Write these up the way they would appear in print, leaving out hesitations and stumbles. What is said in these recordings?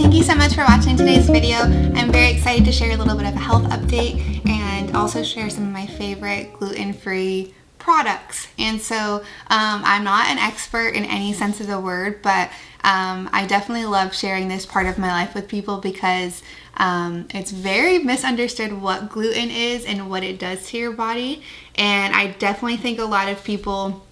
thank you so much for watching today's video. I'm very excited to share a little bit of a health update and also share some of my favorite gluten-free products. And so I'm not an expert in any sense of the word, but I definitely love sharing this part of my life with people because it's very misunderstood what gluten is and what it does to your body. And I definitely think a lot of people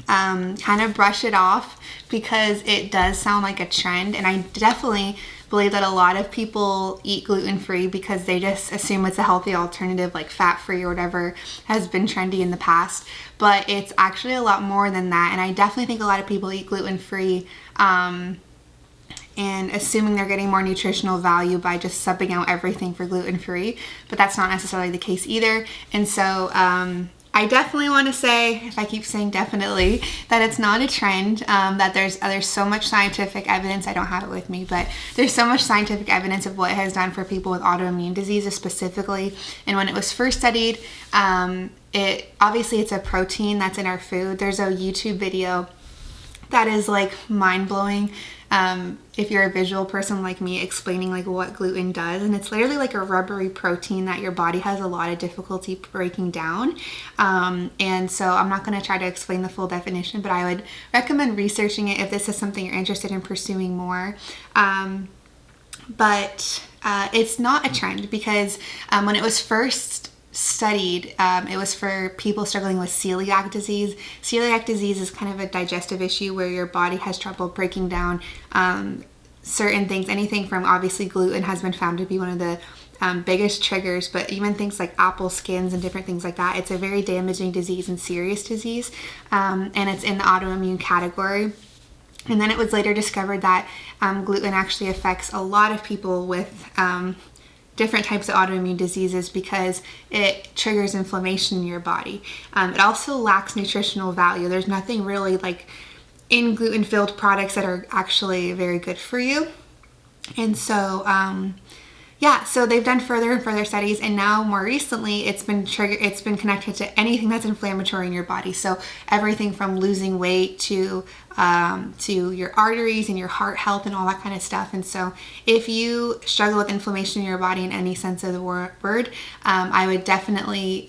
kind of brush it off because it does sound like a trend, and I definitely believe that a lot of people eat gluten-free because they just assume it's a healthy alternative, like fat-free or whatever has been trendy in the past, but it's actually a lot more than that. And I definitely think a lot of people eat gluten-free and assuming they're getting more nutritional value by just subbing out everything for gluten-free, but that's not necessarily the case either. And so I definitely want to say, if I keep saying definitely, that it's not a trend, that there's so much scientific evidence. I don't have it with me, but there's so much scientific evidence of what it has done for people with autoimmune diseases specifically. And when it was first studied, obviously it's a protein that's in our food. There's a YouTube video that is like mind-blowing. If you're a visual person like me, explaining like what gluten does, and it's literally like a rubbery protein that your body has a lot of difficulty breaking down. And so I'm not going to try to explain the full definition, but I would recommend researching it if this is something you're interested in pursuing more. But it's not a trend because when it was first studied, it was for people struggling with celiac disease. Celiac disease is kind of a digestive issue where your body has trouble breaking down certain things. Anything from, obviously, gluten has been found to be one of the biggest triggers, but even things like apple skins and different things like that. It's a very damaging disease and serious disease, and it's in the autoimmune category. And then it was later discovered that gluten actually affects a lot of people with different types of autoimmune diseases because it triggers inflammation in your body. It also lacks nutritional value. There's nothing really like in gluten-filled products that are actually very good for you. And so so they've done further and further studies, and now more recently it's been connected to anything that's inflammatory in your body. So everything from losing weight to your arteries and your heart health and all that kind of stuff. And so if you struggle with inflammation in your body in any sense of the word, I would definitely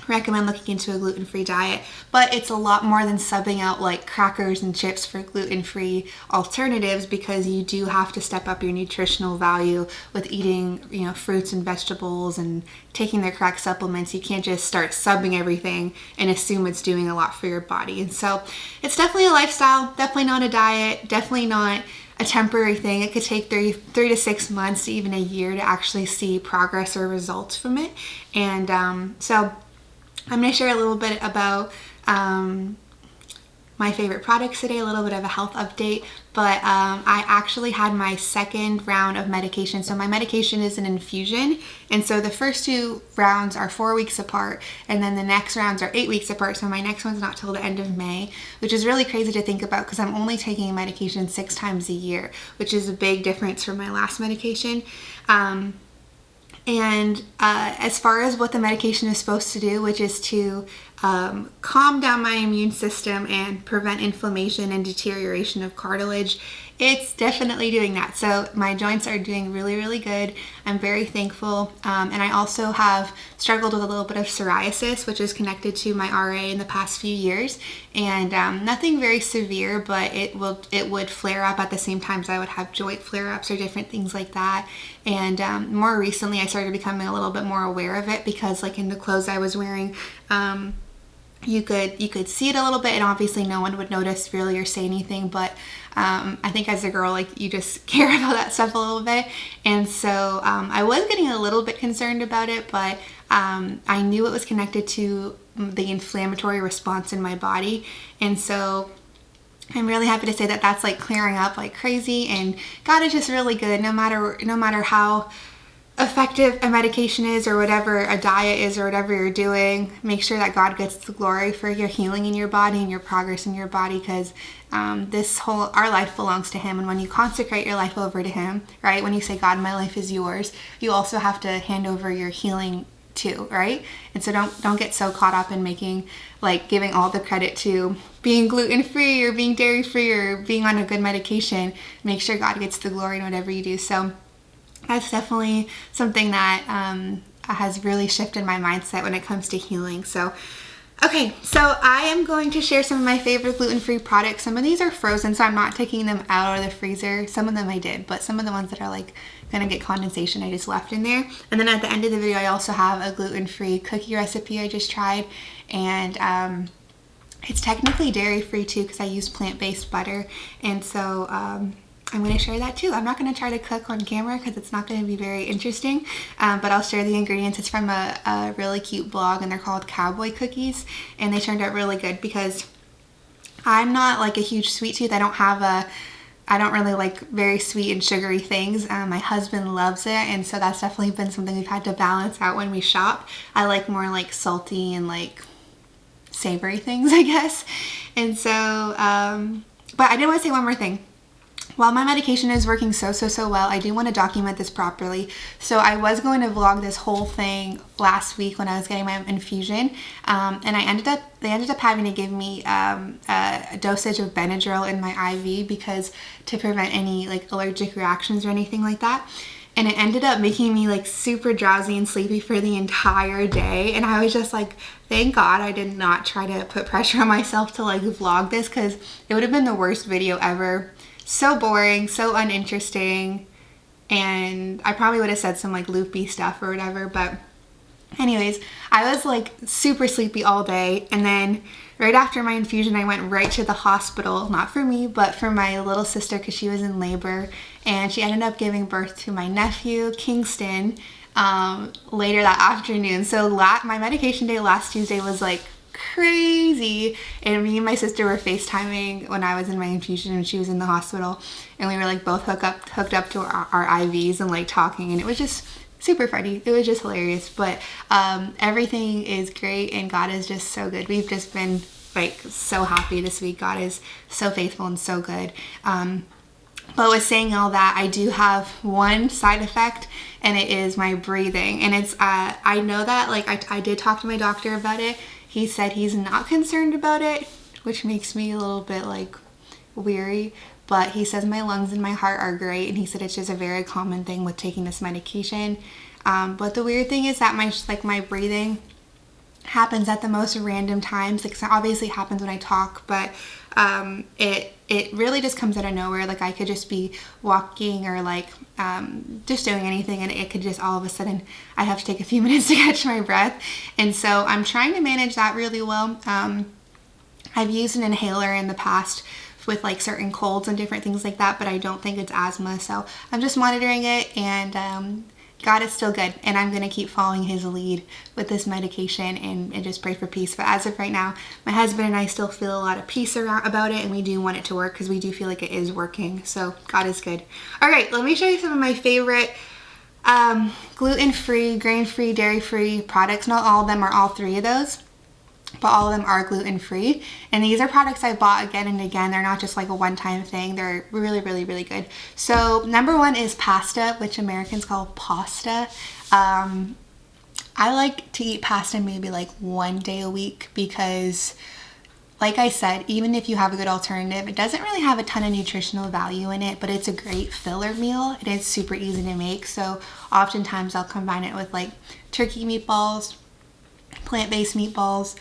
recommend looking into a gluten-free diet. But it's a lot more than subbing out like crackers and chips for gluten-free alternatives, because you do have to step up your nutritional value with eating, fruits and vegetables and taking the correct supplements. You can't just start subbing everything and assume it's doing a lot for your body. And so it's definitely a lifestyle, definitely not a diet, definitely not a temporary thing. It could take 3 to 6 months to even a year to actually see progress or results from it. And so I'm going to share a little bit about my favorite products today, a little bit of a health update, but I actually had my second round of medication. So my medication is an infusion, and so the first 2 rounds are 4 weeks apart, and then the next rounds are 8 weeks apart. So my next one's not till the end of May, which is really crazy to think about because I'm only taking medication 6 times a year, which is a big difference from my last medication. And as far as what the medication is supposed to do, which is to calm down my immune system and prevent inflammation and deterioration of cartilage, it's definitely doing that. So my joints are doing really, really good. I'm very thankful. And I also have struggled with a little bit of psoriasis, which is connected to my RA in the past few years. And nothing very severe, but it would flare up at the same times I would have joint flare-ups or different things like that. And more recently, I started becoming a little bit more aware of it because, like, in the clothes I was wearing, you could see it a little bit, and obviously no one would notice really or say anything, but I think as a girl, like, you just care about that stuff a little bit. And so I was getting a little bit concerned about it, but I knew it was connected to the inflammatory response in my body. And so I'm really happy to say that that's like clearing up like crazy, and God is just really good. No matter how effective a medication is or whatever a diet is or whatever you're doing, make sure that God gets the glory for your healing in your body and your progress in your body, because our life belongs to Him. And when you consecrate your life over to Him, right, when you say, God, my life is yours, you also have to hand over your healing too, right? And so don't get so caught up in making, like, giving all the credit to being gluten-free or being dairy-free or being on a good medication. Make sure God gets the glory in whatever you do. So that's definitely something that has really shifted my mindset when it comes to healing. So okay, so I am going to share some of my favorite gluten-free products. Some of these are frozen, so I'm not taking them out of the freezer. Some of them I did, but some of the ones that are like gonna get condensation, I just left in there. And then at the end of the video, I also have a gluten-free cookie recipe I just tried. And it's technically dairy-free too, because I use plant-based butter. And so I'm going to share that too. I'm not going to try to cook on camera because it's not going to be very interesting, but I'll share the ingredients. It's from a really cute blog, and they're called Cowboy Cookies, and they turned out really good because I'm not like a huge sweet tooth. I don't really like very sweet and sugary things. My husband loves it, and so that's definitely been something we've had to balance out when we shop. I like more like salty and like savory things, I guess. And so, but I did want to say one more thing. While my medication is working so well, I do want to document this properly. So I was going to vlog this whole thing last week when I was getting my infusion, and they ended up having to give me a dosage of Benadryl in my IV because to prevent any like allergic reactions or anything like that. And it ended up making me like super drowsy and sleepy for the entire day. And I was just like, thank God I did not try to put pressure on myself to like vlog this, because it would have been the worst video ever. So boring, so uninteresting, and I probably would have said some like loopy stuff or whatever. But anyways, I was like super sleepy all day, and then right after my infusion I went right to the hospital, not for me but for my little sister, because she was in labor, and she ended up giving birth to my nephew Kingston later that afternoon. So my medication day last Tuesday was like crazy, and me and my sister were FaceTiming when I was in my infusion and she was in the hospital, and we were like both hooked up to our IVs and like talking, and it was just super funny. It was just hilarious. But everything is great, and God is just so good. We've just been like so happy this week. God is so faithful and so good. But with saying all that, I do have one side effect, and it is my breathing. And it's I know that like I did talk to my doctor about it. He said he's not concerned about it, which makes me a little bit like weary, but he says my lungs and my heart are great, and he said it's just a very common thing with taking this medication. But the weird thing is that my breathing happens at the most random times. Like, so obviously it happens when I talk, but it really just comes out of nowhere. Like I could just be walking or like just doing anything, and it could just all of a sudden I have to take a few minutes to catch my breath. And so I'm trying to manage that really well. I've used an inhaler in the past with like certain colds and different things like that, but I don't think it's asthma. So I'm just monitoring it, and God is still good, and I'm going to keep following his lead with this medication and just pray for peace. But as of right now, my husband and I still feel a lot of peace about it, and we do want it to work because we do feel like it is working. So God is good. All right, let me show you some of my favorite gluten-free, grain-free, dairy-free products. Not all of them are all three of those, but all of them are gluten-free. And these are products I bought again and again. They're not just like a one-time thing. They're really, really, really good. So number one is pasta, which Americans call pasta. I like to eat pasta maybe like one day a week because, like I said, even if you have a good alternative, it doesn't really have a ton of nutritional value in it, but it's a great filler meal. It is super easy to make. So oftentimes I'll combine it with like turkey meatballs, plant-based meatballs,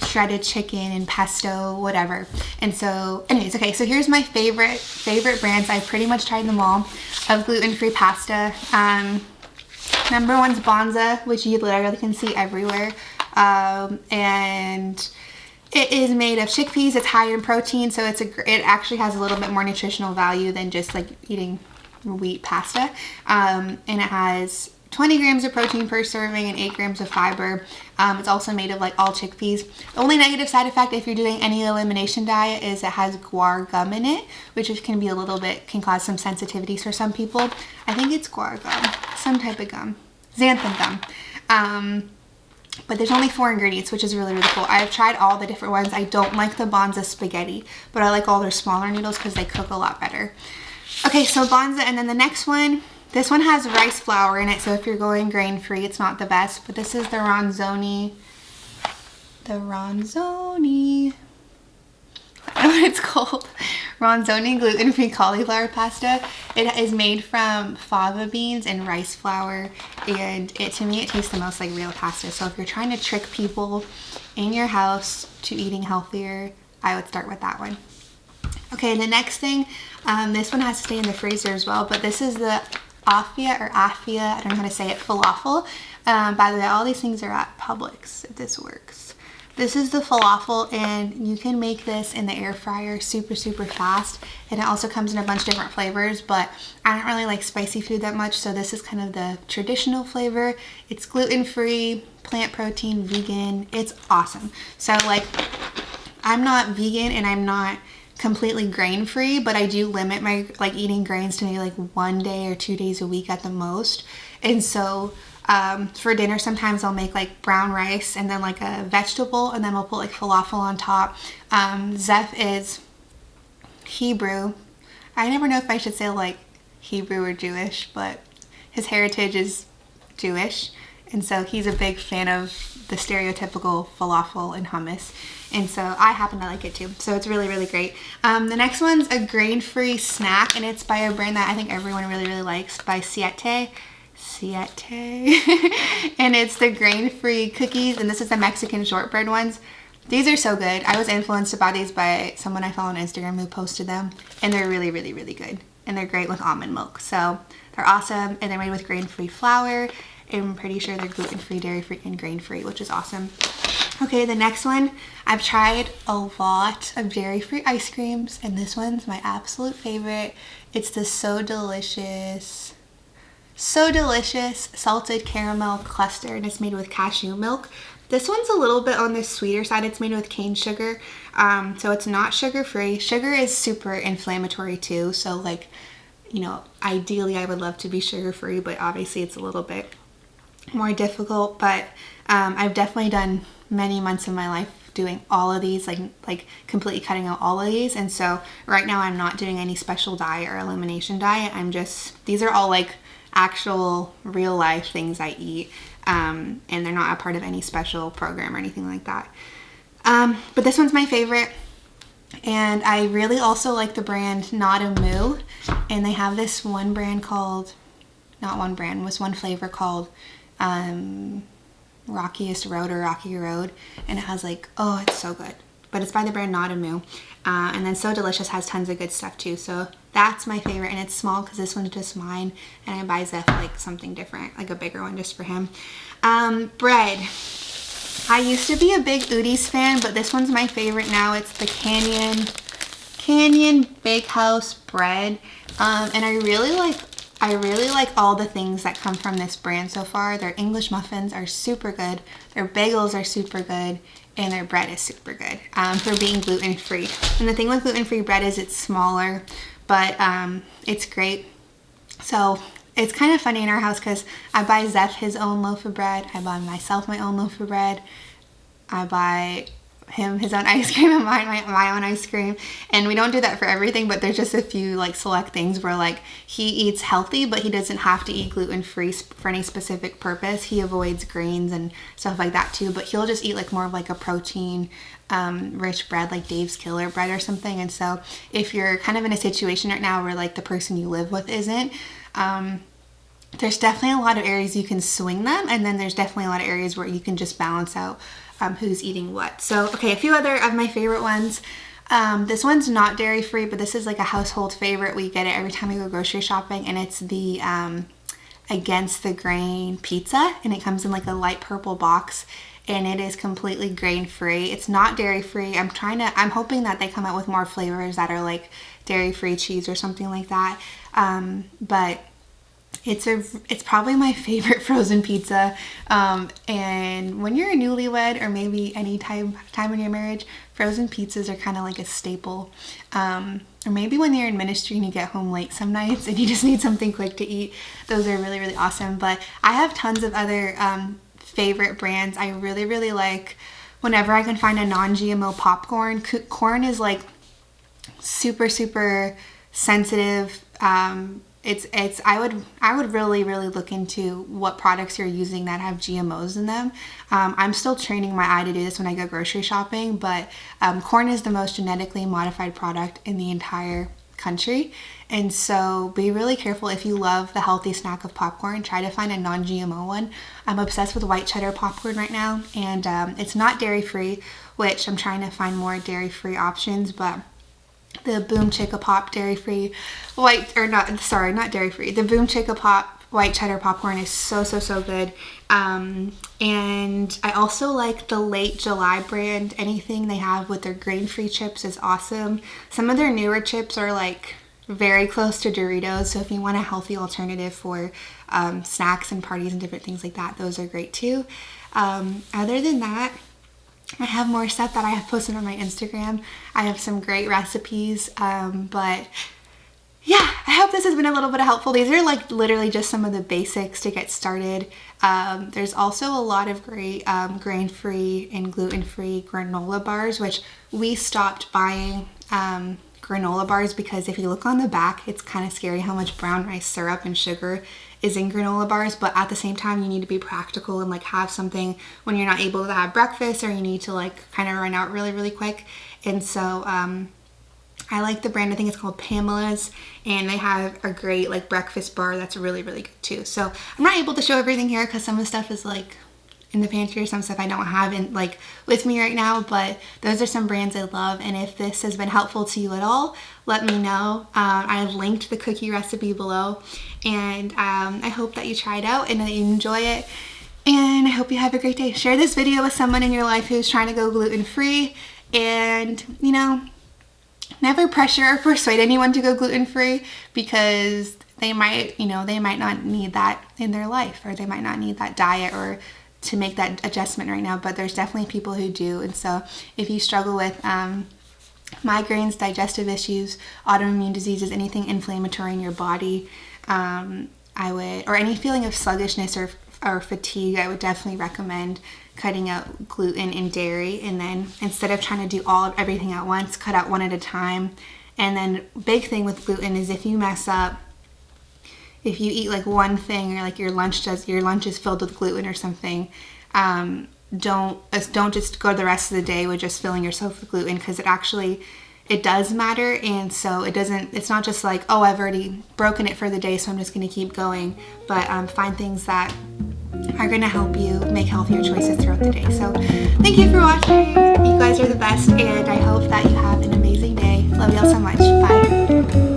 shredded chicken and pesto, whatever. And so anyways, okay, so here's my favorite brands. I've pretty much tried them all of gluten-free pasta. Number one's Bonza, which you literally can see everywhere. And it is made of chickpeas. It's high in protein, so it actually has a little bit more nutritional value than just like eating wheat pasta. And it has 20 grams of protein per serving and 8 grams of fiber. It's also made of like all chickpeas. The only negative side effect if you're doing any elimination diet is it has guar gum in it, which can cause some sensitivities for some people. I think it's guar gum, some type of gum, xanthan gum. But there's only 4 ingredients, which is really, really cool. I've tried all the different ones. I don't like the Bonza spaghetti, but I like all their smaller noodles because they cook a lot better. Okay, so Bonza, and then the next one, This one has rice flour in it, so if you're going grain-free, it's not the best. But this is the Ronzoni. I don't know what it's called. Ronzoni gluten-free cauliflower pasta. It is made from fava beans and rice flour, and to me it tastes the most like real pasta. So if you're trying to trick people in your house to eating healthier, I would start with that one. Okay, the next thing, this one has to stay in the freezer as well, but this is the Afia, I don't know how to say it, falafel. By the way, all these things are at Publix, if this works. This is the falafel, and you can make this in the air fryer super fast, and it also comes in a bunch of different flavors, but I don't really like spicy food that much, so this is kind of the traditional flavor. It's gluten-free, plant protein, vegan. It's awesome. So like, I'm not vegan and I'm not completely grain-free, but I do limit my like eating grains to maybe like 1 day or 2 days a week at the most. And so for dinner sometimes I'll make like brown rice and then like a vegetable, and then we'll put like falafel on top. Zeph is Hebrew. I never know if I should say like Hebrew or Jewish, but his heritage is Jewish, and so he's a big fan of the stereotypical falafel and hummus, and so I happen to like it too. So it's really great. The next one's a grain-free snack, and it's by a brand that I think everyone really likes, by Siete. And it's the grain-free cookies, and this is the Mexican shortbread ones. These are so good. I was influenced about these by someone I follow on Instagram who posted them, and they're really good, and they're great with almond milk. So they're awesome, and they're made with grain-free flour. I'm pretty sure they're gluten-free, dairy-free, and grain-free, which is awesome. Okay, the next one, I've tried a lot of dairy-free ice creams, and this one's my absolute favorite. It's the So Delicious salted caramel cluster, and it's made with cashew milk. This one's a little bit on the sweeter side. It's made with cane sugar, so it's not sugar-free. Sugar is super inflammatory too, so like, you know, ideally I would love to be sugar-free, but obviously it's a little bit more difficult. But I've definitely done many months of my life doing all of these, like completely cutting out all of these, and so right now I'm not doing any special diet or elimination diet. These are all like actual real life things I eat, and they're not a part of any special program or anything like that. But this one's my favorite, and I really also like the brand Not a Moo, and they have this one brand called, one flavor called Rockiest Road or Rocky Road, and it has like, oh, it's so good. But it's by the brand Not a Moo. And then So Delicious has tons of good stuff too. So that's my favorite, and it's small because this one's just mine, and I buy Zeph like something different, like a bigger one just for him. Bread. I used to be a big Udi's fan, but this one's my favorite now. It's the Canyon Bakehouse bread, and I really like all the things that come from this brand so far. Their English muffins are super good, their bagels are super good, and their bread is super good for being gluten-free. And the thing with gluten-free bread is it's smaller, but it's great. So it's kind of funny in our house because I buy Zeph his own loaf of bread, I buy myself my own loaf of bread, I buy him his own ice cream, and my own ice cream, and we don't do that for everything, but there's just a few like select things where like he eats healthy, but he doesn't have to eat gluten-free for any specific purpose. He avoids grains and stuff like that too, but he'll just eat like more of like a protein rich bread, like Dave's Killer bread or something. And so if you're kind of in a situation right now where like the person you live with isn't, there's definitely a lot of areas you can swing them, and then there's definitely a lot of areas where you can just balance out who's eating what. So, okay, a few other of my favorite ones. This one's not dairy free, but this is like a household favorite. We get it every time we go grocery shopping, and it's the Against the Grain pizza, and it comes in like a light purple box, and it is completely grain free. It's not dairy free. I'm hoping that they come out with more flavors that are like dairy free cheese or something like that. But it's probably my favorite frozen pizza, and when you're a newlywed or maybe any time in your marriage, frozen pizzas are kind of like a staple, or maybe when you're in ministry and you get home late some nights and you just need something quick to eat, those are really awesome. But I have tons of other favorite brands. I really like whenever I can find a non-GMO popcorn. Corn is like super sensitive, I would really look into what products you're using that have GMOs in them. I'm still training my eye to do this when I go grocery shopping, but corn is the most genetically modified product in the entire country, and so be really careful. If you love the healthy snack of popcorn, try to find a non-GMO one. I'm obsessed with white cheddar popcorn right now, and it's not dairy free, which I'm trying to find more dairy free options, but the Boom Chicka Pop dairy-free not dairy-free. The Boom Chicka Pop white cheddar popcorn is so good. And I also like the Late July brand. Anything they have with their grain-free chips is awesome. Some of their newer chips are like very close to Doritos, so if you want a healthy alternative for snacks and parties and different things like that, those are great too. Other than that, I have more stuff that I have posted on my Instagram. I have some great recipes, but yeah, I hope this has been a little bit helpful. These are like literally just some of the basics to get started. There's also a lot of great grain-free and gluten-free granola bars, which we stopped buying granola bars because if you look on the back, it's kind of scary how much brown rice syrup and sugar is in granola bars, but at the same time you need to be practical and like have something when you're not able to have breakfast or you need to like kind of run out really quick. And so I like the brand. I think it's called Pamela's, and they have a great like breakfast bar that's really good too. So I'm not able to show everything here because some of the stuff is like in the pantry or some stuff I don't have in like with me right now, but those are some brands I love. And if this has been helpful to you at all, let me know. I have linked the cookie recipe below, and I hope that you try it out and that you enjoy it, and I hope you have a great day. Share this video with someone in your life who's trying to go gluten-free, and you know, never pressure or persuade anyone to go gluten-free because they might not need that in their life, or they might not need that diet or to make that adjustment right now, but there's definitely people who do. And so if you struggle with migraines, digestive issues, autoimmune diseases, anything inflammatory in your body, or any feeling of sluggishness or fatigue, I would definitely recommend cutting out gluten and dairy. And then instead of trying to do everything at once, cut out one at a time. And then big thing with gluten is if you mess up, if you eat like one thing, or like your lunch is filled with gluten or something, don't just go the rest of the day with just filling yourself with gluten, because it does matter. And so it's not just like, oh, I've already broken it for the day, so I'm just going to keep going, but find things that are going to help you make healthier choices throughout the day. So thank you for watching. You guys are the best, and I hope that you have an amazing day. Love y'all so much. Bye.